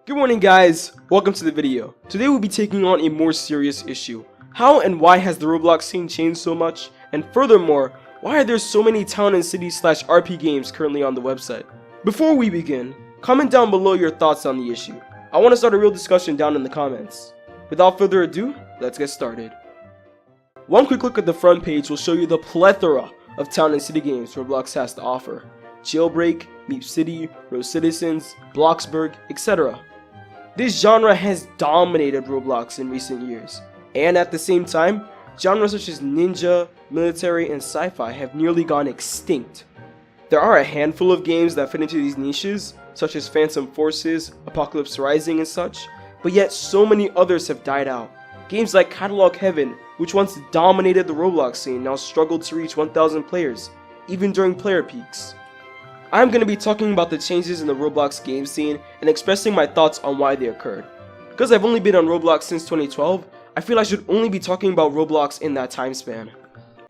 Good morning guys, welcome to the video. Today we'll be taking on a more serious issue. How and why has the Roblox scene changed so much? And furthermore, why are there so many town and city / RP games currently on the website? Before we begin, comment down below your thoughts on the issue. I want to start a real discussion down in the comments. Without further ado, let's get started. One quick look at the front page will show you the plethora of town and city games Roblox has to offer. Jailbreak, Meep City, rocitizens, Bloxburg, etc. This genre has dominated Roblox in recent years, and at the same time, genres such as ninja, military, and sci-fi have nearly gone extinct. There are a handful of games that fit into these niches, such as Phantom Forces, Apocalypse Rising, and such, but yet so many others have died out. Games like Catalog Heaven, which once dominated the Roblox scene, now struggled to reach 1,000 players, even during player peaks. I'm going to be talking about the changes in the Roblox game scene and expressing my thoughts on why they occurred. Because I've only been on Roblox since 2012, I feel I should only be talking about Roblox in that time span.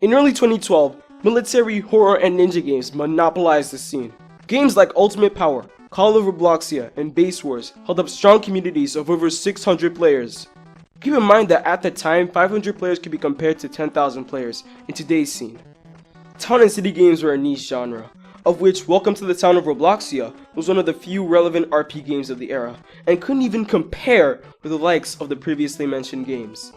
In early 2012, military, horror, and ninja games monopolized the scene. Games like Ultimate Power, Call of Robloxia, and Base Wars held up strong communities of over 600 players. Keep in mind that at the time, 500 players could be compared to 10,000 players in today's scene. Town and city games were a niche genre, of which Welcome to the Town of Robloxia was one of the few relevant RP games of the era, and couldn't even compare with the likes of the previously mentioned games.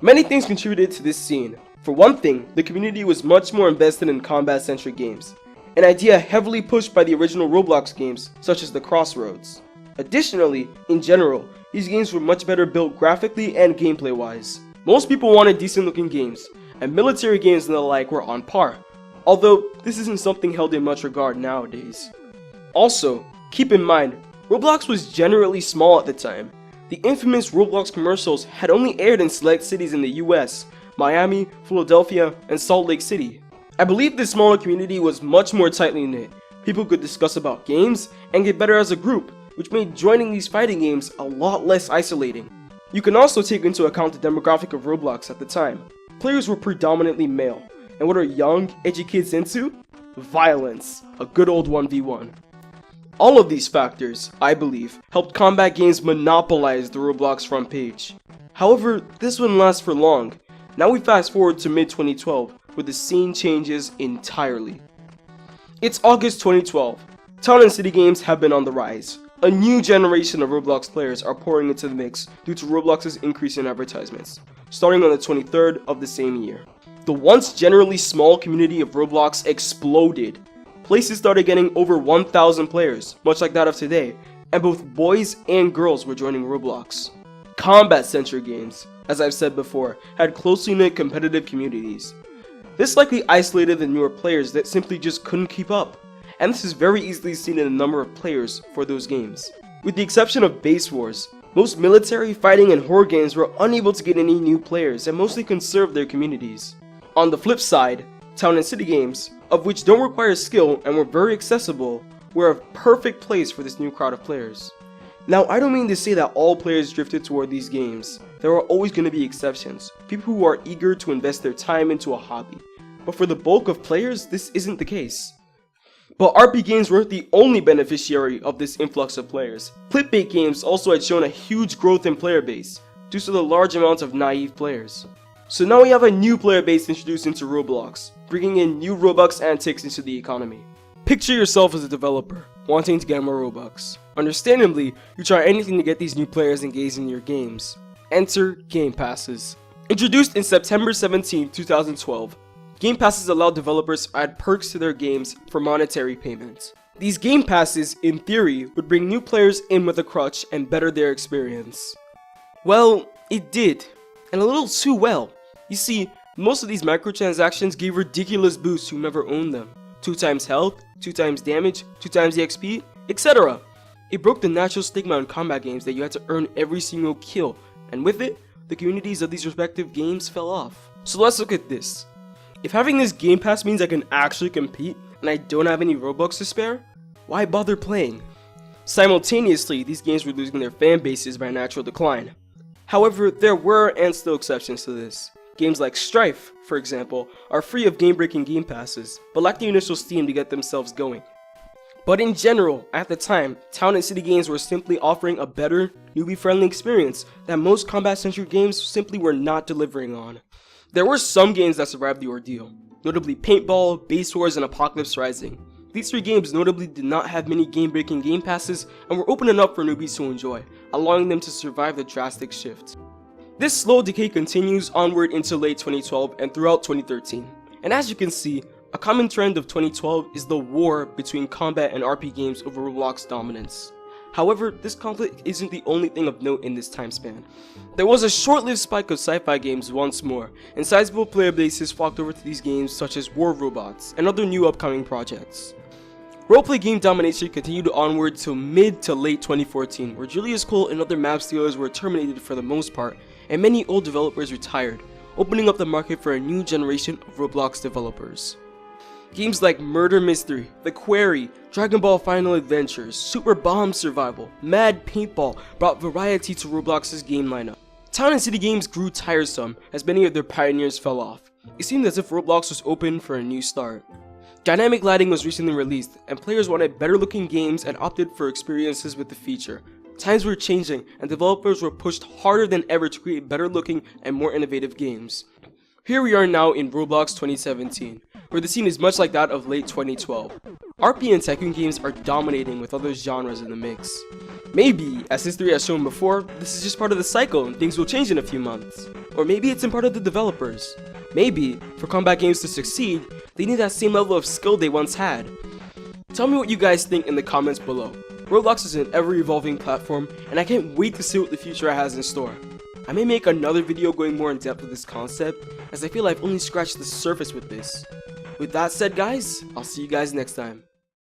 Many things contributed to this scene. For one thing, the community was much more invested in combat-centric games, an idea heavily pushed by the original Roblox games, such as the Crossroads. Additionally, in general, these games were much better built graphically and gameplay-wise. Most people wanted decent-looking games, and military games and the like were on par. Although, this isn't something held in much regard nowadays. Also, keep in mind, Roblox was generally small at the time. The infamous Roblox commercials had only aired in select cities in the US, Miami, Philadelphia, and Salt Lake City. I believe this smaller community was much more tightly knit. People could discuss about games and get better as a group, which made joining these fighting games a lot less isolating. You can also take into account the demographic of Roblox at the time. Players were predominantly male. And what are young, edgy kids into? Violence, a good old 1v1. All of these factors, I believe, helped combat games monopolize the Roblox front page. However, this wouldn't last for long. Now we fast forward to mid-2012, where the scene changes entirely. It's August 2012. Town and city games have been on the rise. A new generation of Roblox players are pouring into the mix due to Roblox's increase in advertisements, starting on the 23rd of the same year. The once generally small community of Roblox exploded. Places started getting over 1,000 players, much like that of today, and both boys and girls were joining Roblox. Combat-centric games, as I've said before, had closely knit competitive communities. This likely isolated the newer players that simply just couldn't keep up, and this is very easily seen in the number of players for those games. With the exception of Base Wars, most military, fighting, and horror games were unable to get any new players and mostly conserved their communities. On the flip side, town and city games, of which don't require skill and were very accessible, were a perfect place for this new crowd of players. Now, I don't mean to say that all players drifted toward these games. There are always going to be exceptions, people who are eager to invest their time into a hobby. But for the bulk of players, this isn't the case. But RP games weren't the only beneficiary of this influx of players. Clickbait games also had shown a huge growth in player base, due to the large amount of naive players. So now we have a new player base introduced into Roblox, bringing in new Robux antics into the economy. Picture yourself as a developer, wanting to get more Robux. Understandably, you try anything to get these new players engaged in your games. Enter Game Passes. Introduced in September 17, 2012, Game Passes allow developers to add perks to their games for monetary payments. These Game Passes, in theory, would bring new players in with a crutch and better their experience. Well, it did, and a little too well. You see, most of these microtransactions gave ridiculous boosts to whomever owned them. 2 times health, 2 times damage, 2 times the XP, etc. It broke the natural stigma in combat games that you had to earn every single kill, and with it, the communities of these respective games fell off. So let's look at this. If having this Game Pass means I can actually compete, and I don't have any Robux to spare, why bother playing? Simultaneously, these games were losing their fan bases by a natural decline. However, there were and still exceptions to this. Games like Strife, for example, are free of game-breaking game passes, but lack the initial steam to get themselves going. But in general, at the time, town and city games were simply offering a better, newbie-friendly experience that most combat-centric games simply were not delivering on. There were some games that survived the ordeal, notably Paintball, Base Wars, and Apocalypse Rising. These three games notably did not have many game-breaking game passes and were open enough for newbies to enjoy, allowing them to survive the drastic shift. This slow decay continues onward into late 2012 and throughout 2013, and as you can see, a common trend of 2012 is the war between combat and RP games over Roblox dominance. However, this conflict isn't the only thing of note in this time span. There was a short-lived spike of sci-fi games once more, and sizable player bases flocked over to these games such as War Robots and other new upcoming projects. Roleplay game domination continued onward till mid to late 2014, where Julius Cole and other map stealers were terminated for the most part, and many old developers retired, opening up the market for a new generation of Roblox developers. Games like Murder Mystery, The Quarry, Dragon Ball Final Adventures, Super Bomb Survival, Mad Paintball brought variety to Roblox's game lineup. Town and city games grew tiresome as many of their pioneers fell off. It seemed as if Roblox was open for a new start. Dynamic lighting was recently released, and players wanted better looking games and opted for experiences with the feature. Times were changing, and developers were pushed harder than ever to create better looking and more innovative games. Here we are now in Roblox 2017, where the scene is much like that of late 2012. RP and Tycoon games are dominating with other genres in the mix. Maybe, as history has shown before, this is just part of the cycle and things will change in a few months. Or maybe it's in part of the developers. Maybe, for combat games to succeed, they need that same level of skill they once had. Tell me what you guys think in the comments below. Roblox is an ever-evolving platform, and I can't wait to see what the future has in store. I may make another video going more in depth with this concept, as I feel I've only scratched the surface with this. With that said guys, I'll see you guys next time.